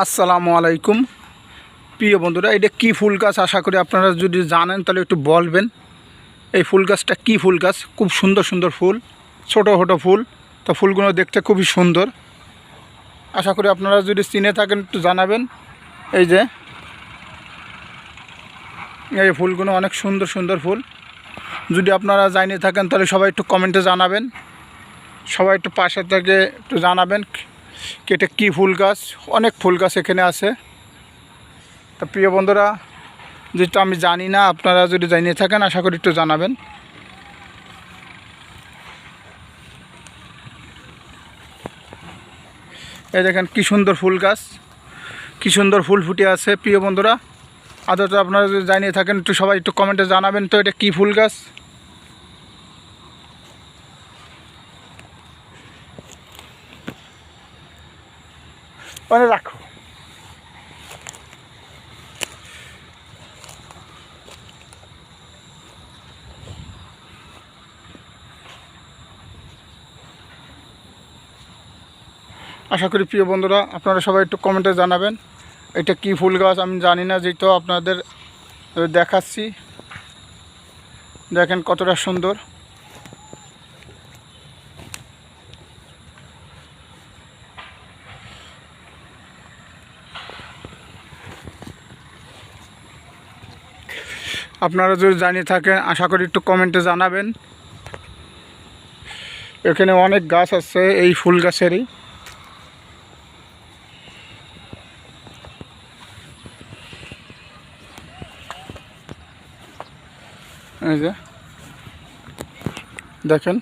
আসসালামু আলাইকুম প্রিয় বন্ধুরা, এটা কি ফুল গাছ আশা করি আপনারা যদি জানেন তাহলে একটু বলবেন। এই ফুল গাছটা কী ফুল গাছ? খুব সুন্দর সুন্দর ফুল, ছোটো ছোটো ফুল। তো ফুলগুলো দেখতে খুবই সুন্দর। আশা করি আপনারা যদি চিনে থাকেন একটু জানাবেন। এই যে এই ফুলগুলো অনেক সুন্দর সুন্দর ফুল। যদি আপনারা জানিয়ে থাকেন তাহলে সবাই একটু কমেন্টে জানাবেন। সবাই একটু পাশে থেকে একটু জানাবেন এটা কী ফুল গাছ। অনেক ফুল গাছ এখানে আছে। তো প্রিয় বন্ধুরা, যেটা আমি জানি না, আপনারা যদি জানিয়ে থাকেন আশা করি একটু জানাবেন। এই দেখেন কি সুন্দর ফুল গাছ, কি সুন্দর ফুল ফুটে আছে। প্রিয় বন্ধুরা, আদৌ আপনারা যদি জানিয়ে থাকেন একটু সবাই একটু কমেন্টে জানাবেন তো এটা কী ফুল গাছ। মানে রাখো। আশা করি প্রিয় বন্ধুরা আপনারা সবাই একটু কমেন্টে জানাবেন এটা কি ফুল গাছ। আমি জানি না, যেহেতু আপনাদের দেখাচ্ছি। দেখেন কতটা সুন্দর। আপনারা যদি জানিয়ে থাকেন আশা করি একটু কমেন্টে জানাবেন। এখানে অনেক গাছ আছে এই ফুল গাছেরই। এই যে দেখেন।